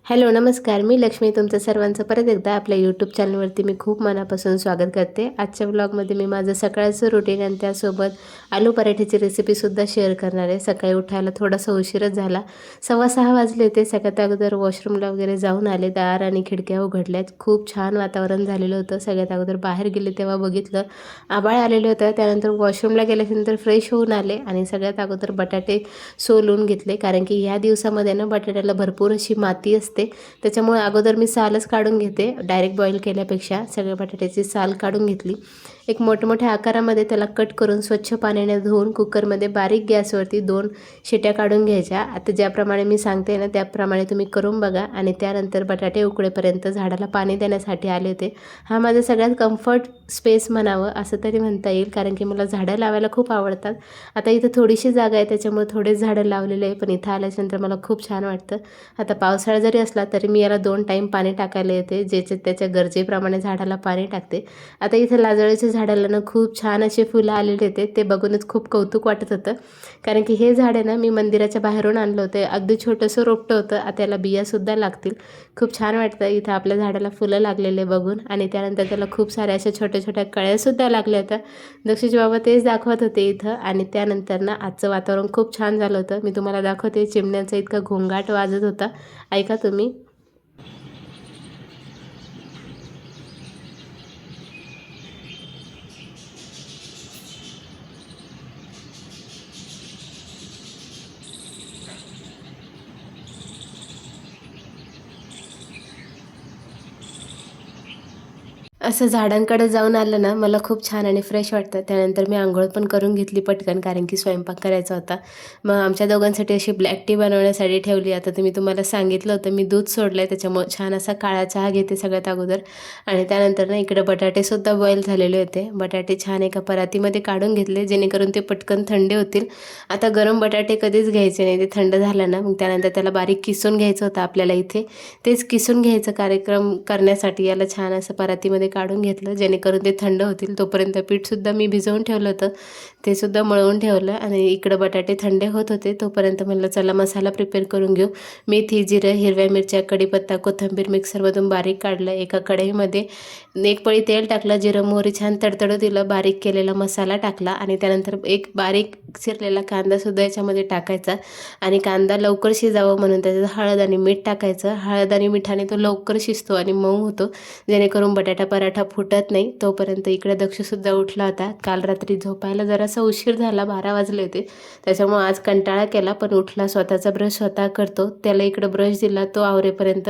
Hello नमस्कार, मी लक्ष्मी तुमचं सर्वांचं परत एकदा आपल्या यूट्यूब चॅनलवरती मी खूप मनापासून स्वागत करते। आजच्या व्लॉगमध्ये मी माझं सकाळचं रुटीन आणि त्यासोबत आलू पराठ्याची रेसिपीसुद्धा शेअर करणार आहे। सकाळी उठायला थोडासा उशीरच झाला, 6:15 वाजले होते। सगळ्यात अगोदर वॉशरूमला वगैरे जाऊन आले, दार आणि खिडक्या उघडल्यात। खूप छान वातावरण झालेलं होतं। सगळ्यात अगोदर बाहेर गेले तेव्हा बघितलं आभाळ आलेलं होतं। त्यानंतर वॉशरूमला गेल्यानंतर फ्रेश होऊन आले आणि सगळ्यात अगोदर बटाटे सोलून घेतले, कारण की ह्या दिवसामध्ये ना बटाट्याला भरपूर अशी माती असते, त्याच्यामुळे अगोदर मी सालच काढून घेते। डायरेक्ट बॉईल केल्यापेक्षा सगळ्या बटाट्याची साल काढून घेतली। एक मोठमोठ्या आकारामध्ये त्याला कट करून स्वच्छ पाण्याने धुवून कुकरमध्ये बारीक गॅसवरती 2 शिट्या काढून घ्यायच्या। आता ज्याप्रमाणे मी सांगते ना त्याप्रमाणे तुम्ही करून बघा। आणि त्यानंतर बटाटे उकळेपर्यंत झाडाला पाणी देण्यासाठी आले होते। हा माझा सगळ्यात कम्फर्ट स्पेस म्हणावं असं तरी म्हणता येईल, कारण की मला झाडं लावायला खूप आवडतात। आता इथं थोडीशी जागा आहे त्याच्यामुळे थोडेच झाडं लावलेले आहे, पण इथं आल्यानंतर मला खूप छान वाटतं। आता पावसाळा जरी असला तरी मी याला 2 टाईम पाणी टाकायला येते, ज्याच्या त्याच्या गरजेप्रमाणे झाडाला पाणी टाकते। आता इथं लाजळीच्या झाडाला ना खूप छान असे फुलं आलेले होते, ते बघूनच खूप कौतुक वाटत होतं, कारण की हे झाड आहे ना मी मंदिराच्या बाहेरून आणलं होतं। अगदी छोटंसं रोपटं होतं, आता त्याला बियासुद्धा लागतील। खूप छान वाटतं इथं आपल्या झाडाला फुलं लागलेले बघून। आणि त्यानंतर त्याला खूप साऱ्या अशा छोट्या छोट्या कळ्यासुद्धा लागल्या होत्या। दक्षिणचे बाबा तेच दाखवत होते इथं। आणि त्यानंतर ना आजचं वातावरण खूप छान झालं होतं, मी तुम्हाला दाखवते। चिमण्यांचा इतका घोंगाट वाजत होता, ऐका तुम्ही। असं झाडांकडे जाऊन आलं ना मला खूप छान आणि फ्रेश वाटतं। त्यानंतर मी अंघोळ पण करून घेतली पटकन, कारण की स्वयंपाक करायचा होता। मग आमच्या दोघांसाठी अशी ब्लॅक टी बनवण्यासाठी ठेवली। आता तुम्ही तुम्हाला सांगितलं होतं मी दूध सोडलं आहे, त्याच्यामुळे छान असा काळा चहा घेते सगळ्यात अगोदर। आणि त्यानंतर ना इकडे बटाटेसुद्धा बॉईल झालेले होते। बटाटे छान एका परातीमध्ये काढून घेतले, जेणेकरून ते पटकन थंडे होतील। आता गरम बटाटे कधीच घ्यायचे नाही, ते थंड झालं ना मग त्यानंतर त्याला बारीक किसून घ्यायचं होतं आपल्याला इथे। तेच किसून घ्यायचं कार्यक्रम करण्यासाठी याला छान असं परातीमध्ये काढून घेतलं, जेणेकरून ते थंड होतील। तोपर्यंत पीठसुद्धा मी भिजवून ठेवलं होतं, ते सुद्धा मळवून ठेवलं। आणि इकडं बटाटे थंडे होत होते, तोपर्यंत म्हणलं चला मसाला प्रिपेअर करून घेऊ। मेथी, जिरं, हिरव्या मिरच्या, कढीपत्ता, कोथिंबीर मिक्सरमधून बारीक काढलं। एका कढईमध्ये 1 पळी तेल टाकलं, जिरं मोहरी छान तडतडू दिलं, बारीक केलेला मसाला टाकला। आणि त्यानंतर एक बारीक चिरलेला कांदासुद्धा याच्यामध्ये टाकायचा। आणि कांदा लवकर शिजावं म्हणून त्याच्यात हळद आणि मीठ टाकायचं। हळद आणि मिठाने तो लवकर शिजतो आणि मऊ होतो, जेणेकरून बटाटा पराठा फुटत नाही। तोपर्यंत इकडे दक्षसुद्धा उठला होता। काल रात्री झोपायला जरासा उशीर झाला, 12 वाजले होते, त्याच्यामुळे आज कंटाळा केला, पण उठला। स्वतःचा ब्रश स्वतः करतो, त्याला इकडं ब्रश दिला, तो आवरेपर्यंत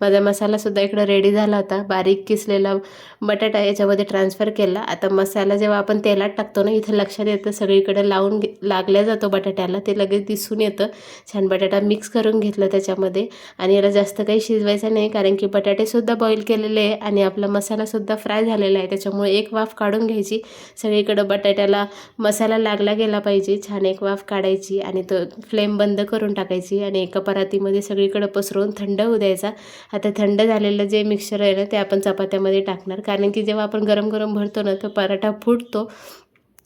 माझा मसालासुद्धा इकडं रेडी झाला होता। बारीक किसलेला बटाटा याच्यामध्ये ट्रान्सफर केला। आता मसाला जेव्हा आपण तेलात टाकतो ना, इथं लक्षात येतं सगळीकडे लावून लागल्या जातो बटाट्याला, ते लगेच दिसून येतं। छान बटाटा मिक्स करून घेतलं त्याच्यामध्ये। आणि याला जास्त काही शिजवायचं नाही, कारण की बटाटेसुद्धा बॉईल केलेले आहे आणि आपला मसालासुद्धा फ्राय झालेला आहे, त्याच्यामुळे एक वाफ काढून घ्यायची। सगळीकडं बटाट्याला मसाला लागला गेला पाहिजे, छान एक वाफ काढायची आणि तो फ्लेम बंद करून टाकायची आणि एका परातीमध्ये सगळीकडं पसरवून थंड होऊ द्यायचा। आता थंड झालेलं जे मिक्सचर आहे ना ते आपण चपात्यामध्ये टाकणार, कारण की जेव्हा आपण गरम गरम भरतो ना तो पराठा फुटतो।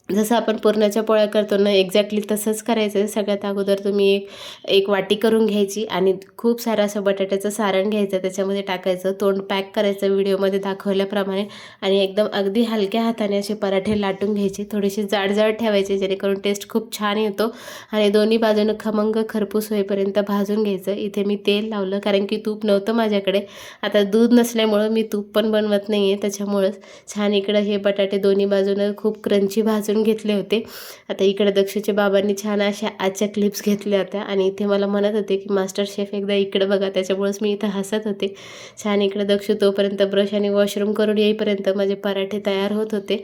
जसं आपण पुरणाच्या पोळ्या करतो ना एक्झॅक्टली तसंच करायचं आहे। सगळ्यात अगोदर तुम्ही एक वाटी करून घ्यायची आणि खूप सारं असं बटाट्याचं सारण घ्यायचं, त्याच्यामध्ये टाकायचं, तोंड पॅक करायचं व्हिडिओमध्ये दाखवल्याप्रमाणे। आणि एकदम अगदी हलक्या हाताने असे पराठे लाटून घ्यायचे, थोडेसे जाड जाड ठेवायचे, जेणेकरून टेस्ट खूप छान येतो। आणि दोन्ही बाजूनं खमंग खरपूस होईपर्यंत भाजून घ्यायचं। इथे मी तेल लावलं, कारण की तूप नव्हतं माझ्याकडे। आता दूध नसल्यामुळं मी तूप पण बनवत नाही आहे, त्याच्यामुळंच छान इकडं हे बटाटे दोन्ही बाजूनं खूप क्रंची भाजून घेतले होते। आता इकडे दक्षच्या बाबांनी छान अशा आजच्या क्लिप्स घेतल्या होत्या आणि इथे मला म्हणत होते की मास्टर शेफ एकदा इकडे बघा, त्याच्यामुळेच मी इथं हसत होते। छान इकडे दक्ष तोपर्यंत ब्रश आणि वॉशरूम करून येईपर्यंत माझे पराठे तयार होत होते।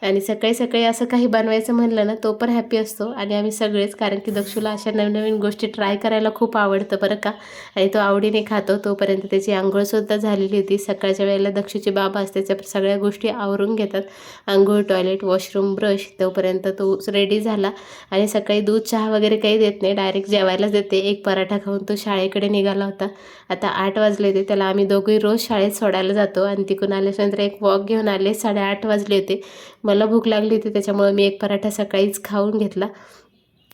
आणि सकाळी सकाळी असं काही बनवायचं म्हणलं ना तो पण हॅपी असतो आणि आम्ही सगळेच, कारण की दक्षूला अशा नवीन नवीन गोष्टी ट्राय करायला खूप आवडतं बरं का, आणि तो आवडीने खातो। तोपर्यंत त्याची आंघोळसुद्धा झालेली होती। सकाळच्या वेळेला दक्षचे बाबा असते त्या सगळ्या गोष्टी आवरून घेतात, आंघोळ, टॉयलेट, वॉशरूम, ब्रश, तोपर्यंत तो रेडी झाला। आणि सकाळी दूध चहा वगैरे काही देत नाही, डायरेक्ट जेवायलाच देते। एक पराठा खाऊन तो शाळेकडे निघाला होता। आता 8 वाजले होते, त्याला आम्ही दोघंही रोज शाळेत सोडायला जातो आणि तिकडून आल्यानंतर एक वॉक घेऊन आले। 8:30 वाजले होते, मला भूक लागली होती, त्याच्यामुळे मी एक पराठा सकाळीच खाऊन घेतला।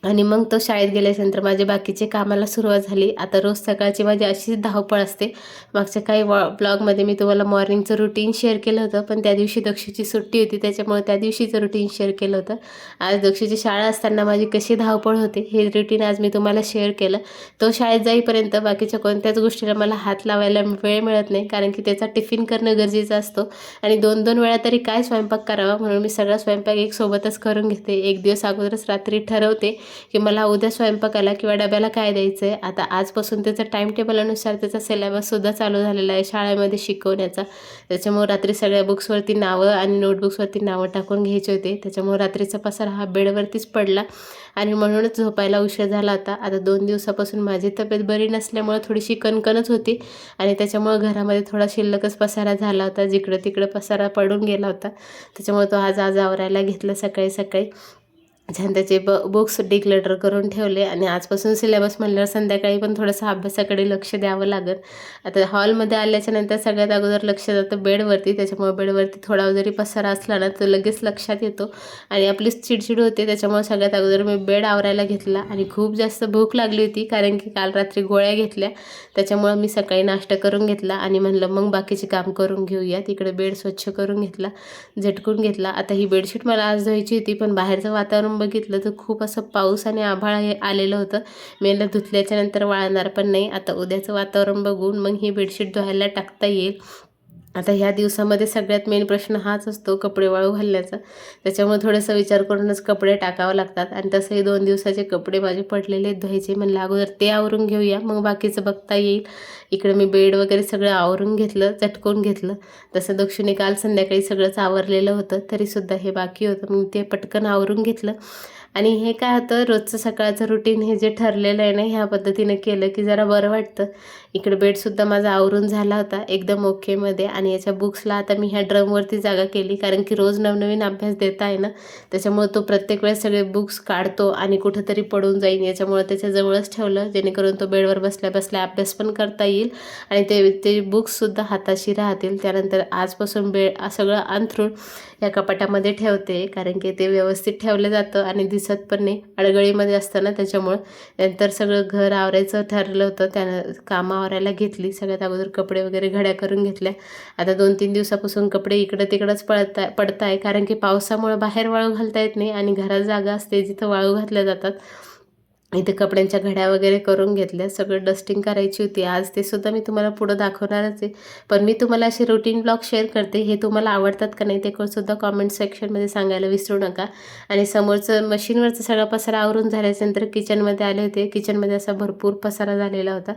आणि मग तो शाळेत गेल्यानंतर माझे बाकीचे कामाला सुरुवात झाली. आता रोज सकाळची माझी अशीच धावपळ असते. मागच्या काही ब्लॉगमध्ये मी तुम्हाला मॉर्निंगचं रुटीन शेअर केलं होतं, पण त्या दिवशी दक्षूची सुट्टी होती त्याच्यामुळे त्या दिवशीचं रुटीन शेअर केलं होतं. आज दक्षूची शाळा असताना माझी कशी धावपळ होते हे रुटीन आज मी तुम्हाला शेअर केलं. तो शाळेत जाईपर्यंत बाकीच्या कोणत्याच गोष्टीला मला हात लावायला वेळ मिळत नाही, कारण की त्याचा टिफिन करणं गरजेचं असतो आणि 2-2 वेळा तरी काय स्वयंपाक करावा, म्हणून मी सगळा स्वयंपाक एक सोबतच करून घेते. एक दिवस अगोदरच रात्री ठरवते की मला उद्या स्वयंपाकाला किंवा डब्याला काय द्यायचं आहे. आता आजपासून त्याचं टाईम टेबलनुसार त्याचा सिलेबससुद्धा चालू झालेला आहे शाळेमध्ये शिकवण्याचा. त्याच्यामुळे रात्री सगळ्या बुक्सवरती नावं आणि नोटबुक्सवरती नावं टाकून घ्यायची होते. त्याच्यामुळे रात्रीचा पसारा हा बेडवरतीच पडला आणि म्हणूनच झोपायला उशीर झाला होता. आता 2 दिवसापासून माझी तब्येत बरी नसल्यामुळे थोडीशी कणकणच होती आणि त्याच्यामुळे घरामध्ये थोडा शिल्लकच पसारा झाला होता. जिकडं तिकडं पसारा पडून गेला होता. त्याच्यामुळे तो आज आवरायला घेतला सकाळी सकाळी. छान त्याचे बुक्स डिक्लेटर करून ठेवले आणि आजपासून सिलेबस म्हणल्यावर संध्याकाळी पण थोडंसं अभ्यासाकडे लक्ष द्यावं लागेल. आता हॉलमध्ये आल्याच्यानंतर सगळ्यात अगोदर लक्ष जातं बेडवरती. त्याच्यामुळे बेडवरती थोडा जरी पसारा असला ना तो लगेच लक्षात येतो आणि आपली चिडचिड होते. त्याच्यामुळे सगळ्यात अगोदर मी बेड आवरायला घेतला आणि खूप जास्त भूक लागली होती, कारण की काल रात्री गोळ्या घेतल्या. त्याच्यामुळं मी सकाळी नाश्ता करून घेतला आणि म्हणलं मग बाकीचे काम करून घेऊया. तिकडे बेड स्वच्छ करून घेतला, झटकून घेतला. आता ही बेडशीट मला आज धुवायची होती, पण बाहेरचं वातावरण बघितलं तर खूप असं पाऊस आणि आभाळ आलेलं होतं. मेला धुतल्याच्या नंतर वाळणार पण नाही. आता उद्याचं वातावरण बघून मग ही बेडशीट धुवायला टाकता येईल. आता ह्या दिवसामध्ये सगळ्यात मेन प्रश्न हाच असतो कपडे वाळू घालण्याचा. त्याच्यामुळे थोडंसं विचार करूनच कपडे टाकावं लागतात आणि तसंही 2 दिवसाचे कपडे माझे पडलेले धुवायचे. म्हणलं अगोदर ते आवरून घेऊया, मग बाकीचं बघता येईल. इकडे मी बेड वगैरे सगळं आवरून घेतलं, चटकून घेतलं. तसं दक्षिणे काल संध्याकाळी सगळंच आवरलेलं होतं, तरीसुद्धा हे बाकी होतं. मग ते पटकन आवरून घेतलं आणि हे काय होतं, रोजचं सकाळचं रुटीन हे जे ठरलेलं आहे ना, ह्या पद्धतीनं केलं की जरा बरं वाटतं. इकडे बेडसुद्धा माझा आवरून झाला होता एकदम ओकेमध्ये आणि याच्या बुक्सला आता मी ह्या ड्रमवरती जागा केली, कारण की रोज नवनवीन अभ्यास देता आहे ना, त्याच्यामुळे तो प्रत्येक वेळेस सगळे बुक्स काढतो आणि कुठंतरी पडून जाईल. याच्यामुळे त्याच्याजवळच ठेवलं, जेणेकरून तो बेडवर बसल्या बसल्या अभ्यास पण करता येईल आणि ते बुक्ससुद्धा हाताशी राहतील. त्यानंतर आजपासून सगळं अंथरूण या कपाटामध्ये ठेवते, कारण की ते व्यवस्थित ठेवलं जातं आणि दिसत पण नाही, अडगळीमध्ये असतं ना त्याच्यामुळं. नंतर सगळं घर आवरायचं ठरलं होतं, त्यानं कामं आवरायला घेतली. सगळ्यात अगोदर कपडे वगैरे घड्या करून घेतल्या. आता 2-3 दिवसापासून कपडे इकडं तिकडंच पडताय, कारण की पावसामुळे बाहेर वाळू घालता येत नाही आणि घरात जागा असते जिथं वाळू घातल्या जातात. इथे कपड्यांच्या घड्या वगैरे करून घेतल्या. सगळं डस्टिंग करायची होती आज, ते सुद्धा मी तुम्हाला पुढं दाखवणारच आहे. पण मी तुम्हाला असे रुटीन ब्लॉग शेअर करते, हे तुम्हाला आवडतात का नाही ते सुद्धा कॉमेंट सेक्शनमध्ये सांगायला विसरू नका. आणि समोरचं मशीनवरचं सगळा पसारा आवरून झाल्याच्यानंतर किचनमध्ये आले होते. किचनमध्ये असा भरपूर पसारा झालेला होता.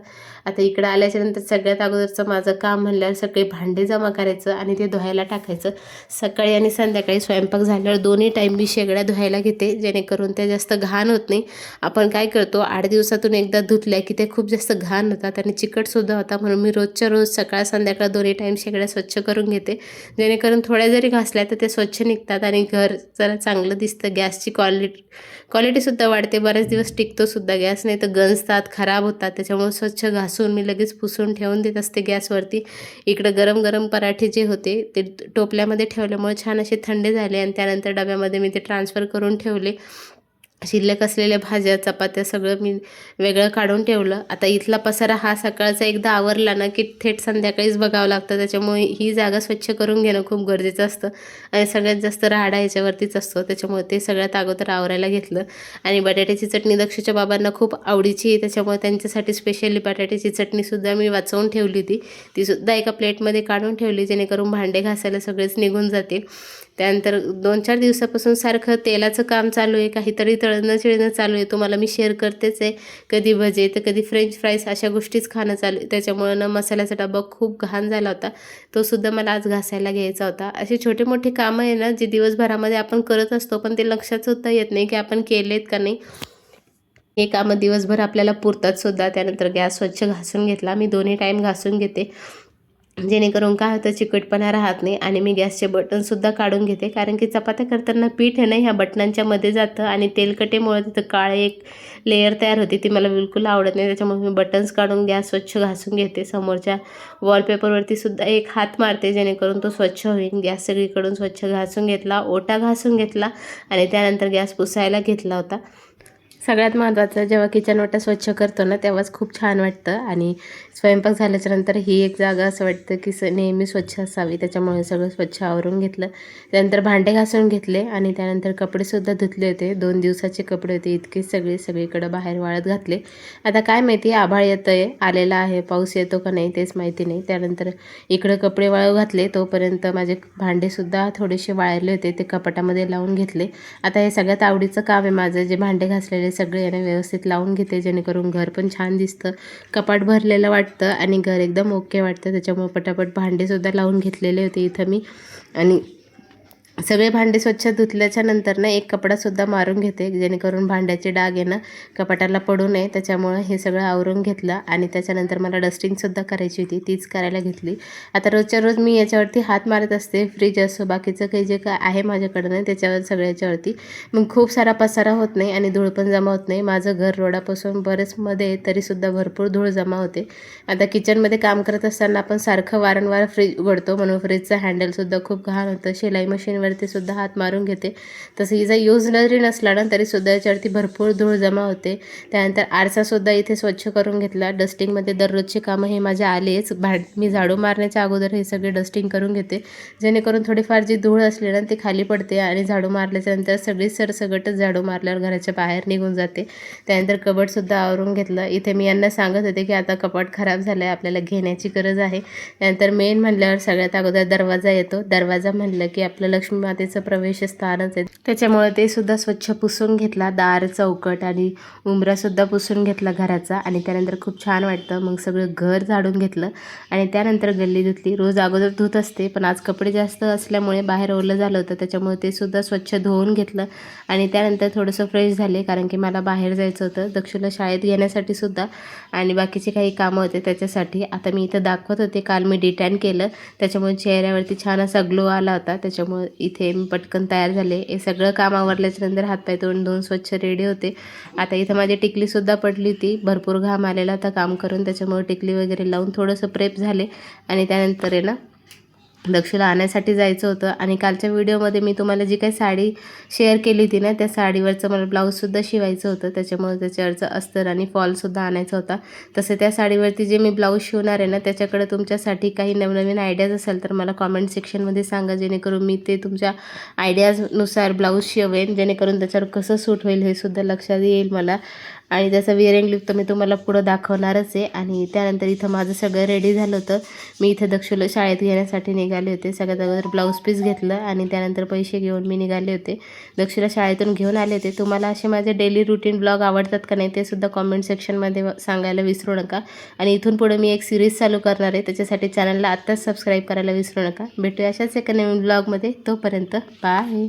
आता इकडं आल्याच्यानंतर सगळ्यात अगोदरचं माझं काम म्हणल्यावर सगळे भांडे जमा करायचं आणि ते धुवायला टाकायचं. सकाळी आणि संध्याकाळी स्वयंपाक झाल्यावर दोन्ही टाईम मी शेगड्या धुवायला घेते, जेणेकरून त्या जास्त घाण होत नाही. आपण काय करतो, 8 दिवसातून एकदा धुतल्या की ते खूप जास्त घाण होतात आणि चिकटसुद्धा होतात. म्हणून मी रोजच्या रोज सकाळ संध्याकाळ दोन्ही टाईम शेगड्या स्वच्छ करून घेते, जेणेकरून थोड्या जरी घासल्या तर ते स्वच्छ निघतात आणि घर जरा चांगलं दिसतं. गॅसची क्वालिटीसुद्धा वाढते, बरेच दिवस टिकतोसुद्धा गॅस, नाही तर गंजतात, खराब होतात. त्याच्यामुळे स्वच्छ घासून मी लगेच पुसून ठेवून देत असते गॅसवरती. इकडं गरम गरम पराठे जे होते ते टोपल्यामध्ये ठेवल्यामुळे छान असे थंडे झाले आणि त्यानंतर डब्यामध्ये मी ते ट्रान्सफर करून ठेवले. शिल्लक असलेल्या भाज्या चपात्या सगळं मी वेगळं काढून ठेवलं. आता इथला पसारा हा सकाळचा एकदा आवरला ना की थेट संध्याकाळीच बघावं लागतं, त्याच्यामुळे ही जागा स्वच्छ करून घेणं खूप गरजेचं असतं आणि सगळ्यात जास्त राहाडा ह्याच्यावरतीच असतो. त्याच्यामुळे ते सगळ्यात अगोदर आवरायला घेतलं. आणि बटाट्याची चटणी दक्षच्या बाबांना खूप आवडीची आहे, त्याच्यामुळे त्यांच्यासाठी स्पेशली बटाट्याची चटणीसुद्धा मी वाचवून ठेवली होती. तीसुद्धा एका प्लेटमध्ये काढून ठेवली, जेणेकरून भांडे घासायला सगळेच निघून जातील. त्यानंतर 2-4 दिवसापासून सारखं तेलाचं काम चालू आहे, काहीतरी तळणं चिळणं चालू आहे. तुम्हाला मी शेअर करतेच आहे, कधी भजे तर कधी फ्रेंच फ्राईज अशा गोष्टीच खाणं चालू आहे. त्याच्यामुळं ना मसाल्याचा डबा खूप घाण झाला होता, तो सुद्धा मला आज घासायला घ्यायचा होता. असे छोटे मोठे कामं आहे ना जे दिवसभरामध्ये आपण करत असतो, पण ते लक्षात सुद्धा येत नाही की आपण केलेत का नाही. हे कामं दिवसभर आपल्याला पुरतात सुद्धा. त्यानंतर गॅस स्वच्छ घासून घेतला, मी दोन्ही टाईम घासून घेते, जेणेकरून काय होतं चिकटपणा राहत नाही. आणि मी गॅसचे बटनसुद्धा काढून घेते, कारण की चपात्या करताना पीठ आहे ना ह्या बटनांच्या मध्ये जातं आणि तेलकटेमुळे तिथं काळे एक लेअर तयार होते, ती मला बिलकुल आवडत नाही. त्याच्यामुळे मी बटन्स काढून गॅस स्वच्छ घासून घेते. समोरच्या वॉलपेपरवरती सुद्धा एक हात मारते, जेणेकरून तो स्वच्छ होईल. गॅस सगळीकडून स्वच्छ घासून घेतला, ओटा घासून घेतला आणि त्यानंतर गॅस पुसायला घेतला होता. सगळ्यात महत्त्वाचं जेव्हा किचन ओटा स्वच्छ करतो ना तेव्हाच खूप छान वाटतं आणि स्वयंपाक झाल्याच्या नंतर ही एक जागा असं वाटतं की नेहमी स्वच्छ असावी, त्याच्यामुळे सगळं स्वच्छ आवरून घेतलं. त्यानंतर भांडे घासून घेतले आणि त्यानंतर कपडेसुद्धा धुतले होते. 2 दिवसाचे कपडे होते इतके सगळीकडं बाहेर वाळत घातले. आता काय माहिती आभाळ येतं आहे, आलेला आहे, पाऊस येतो का नाही तेच माहिती नाही. त्यानंतर इकडं कपडे वाळू घातले, तोपर्यंत माझे भांडेसुद्धा थोडेसे वाळले होते, ते कपाटामध्ये लावून घेतले. आता हे सगळ्यात आवडीचं काम आहे माझं, जे भांडे घासलेले सगळे याने व्यवस्थित लावून घेते, जेणेकरून घर पण छान दिसतं, कपाट भरलेलं वाटतं आणि घर एकदम ओके वाटतं. त्याच्यामुळे पटापट भांडेसुद्धा लावून घेतलेले होते इथं मी. आणि सगळे भांडे स्वच्छ धुतल्याच्या नंतर ना एक कपडासुद्धा मारून घेते, जेणेकरून भांड्याचे डाग आहे ना कपाटाला पडू नये. त्याच्यामुळं हे सगळं आवरून घेतलं आणि त्याच्यानंतर मला डस्टिंगसुद्धा करायची होती, तीच करायला घेतली. आता रोजच्या रोज मी याच्यावरती हात मारत असते, फ्रीज असो बाकीचं काही जे काय आहे माझ्याकडनं त्याच्यावर सगळ्याच्यावरती, मग खूप सारा पसारा होत नाही आणि धूळ पण जमा होत नाही. माझं घर रोडापासून बरेच मध्ये आहे, तरीसुद्धा भरपूर धूळ जमा होते. आता किचनमध्ये काम करत असताना आपण सारखं वारंवार फ्रीज उघडतो, म्हणून फ्रीजचं हँडलसुद्धा खूप घाण होतं. शिलाई मशीनवरती सुद्धा हात मारून घेते. तसं हिचा यूज जरी नसला ना तरीसुद्धा याच्यावरती भरपूर धूळ जमा होते. त्यानंतर आरसासुद्धा इथे स्वच्छ करून घेतला. डस्टिंगमध्ये दररोजची कामं हे माझे आलेच. मी झाडू मारण्याच्या अगोदर हे सगळे डस्टिंग करून घेते, जेणेकरून थोडीफार जी धूळ असली ना ती खाली पडते आणि झाडू मारल्याच्यानंतर सगळी सरसगटच झाडू मारल्यावर घराच्या बाहेर निघून जाते. त्यानंतर कबडसुद्धा आवरून घेतलं. इथे मी यांना सांगत होते की आता कपाट खराब झालं आहे, आपल्याला घेण्याची गरज आहे. त्यानंतर मेन म्हणल्यावर सगळ्यात अगोदर दरवाजा येतो. दरवाजा म्हणलं की आपलं लक्ष्मी मातेचं प्रवेशस्थानच आहे, त्याच्यामुळे ते सुद्धा स्वच्छ पुसून घेतला. दार, चौकट आणि उंबरासुद्धा पुसून घेतला घराचा आणि त्यानंतर खूप छान वाटतं. मग सगळं घर झाडून घेतलं आणि त्यानंतर गल्ली धुतली. रोज अगोदर धुत असते, पण आज कपडे जास्त असल्यामुळे बाहेर ओलं झालं होतं, त्याच्यामुळे ते सुद्धा स्वच्छ धुवून घेतलं आणि त्यानंतर थोडंसं फ्रेश झाले, कारण की मला बाहेर जायचं होतं दक्षूला शाळेत घेण्यासाठी सुद्धा आणि बाकीचे काही कामं होते त्याच्यासाठी. आता मी इथं दाखवत होते, काल मी डिटॅन केलं, त्याच्यामुळे चेहऱ्यावरती छान असा ग्लो आला होता, त्याच्यामुळे इथे मी पटकन तयार झाले. हे सगळं काम आवरल्याच्यानंतर हातपाय तोंड धुवून स्वच्छ रेडी होते. आता इथं माझी टिकलीसुद्धा पडली होती, भरपूर घाम आलेला होता काम करून, त्याच्यामुळे टिकली वगैरे लावून थोडंसं प्रेप झाले आणि त्यानंतर आहे ना दक्षूला आणायसाठी जायचं होतं. आणि कालच्या व्हिडिओमध्ये मी तुम्हाला जी काही साडी शेअर केली होती ना त्या साडीवरचं मला ब्लाऊजसुद्धा शिवायचं होतं, त्याच्यामुळे त्याच्यावरचं अस्तर आणि फॉलसुद्धा आणायचा होता. तसं त्या साडीवरती जे मी ब्लाऊज शिवणार आहे ना त्याच्याकडे तुमच्यासाठी काही नवनवीन आयडियाज असेल तर मला कॉमेंट सेक्शनमध्ये सांगा, जेणेकरून मी ते तुमच्या आयडियाजनुसार ब्लाऊज शिवेन, जेणेकरून त्याच्यावर कसं सूट होईल हे सुद्धा लक्षात येईल मला. आणि त्याचं विअरिंग लुक तर मी तुम्हाला पुढं दाखवणारच आहे. आणि त्यानंतर इथं माझं सगळं रेडी झालं होतं. मी इथं दक्षूला शाळेत घेण्यासाठी निघाले होते. सगळ्यात अगोदर ब्लाऊज पीस घेतलं आणि त्यानंतर पैसे घेऊन मी निघाले होते. दक्षूला शाळेतून घेऊन आले होते. तुम्हाला असे माझे डेली रुटीन ब्लॉग आवडतात का नाही ते सुद्धा कॉमेंट सेक्शनमध्ये सांगायला विसरू नका. आणि इथून पुढे मी एक सिरीज चालू करणार आहे, त्याच्यासाठी चॅनलला आत्ताच सबस्क्राईब करायला विसरू नका. भेटूया अशाच एका नवीन ब्लॉगमध्ये. तोपर्यंत बाय.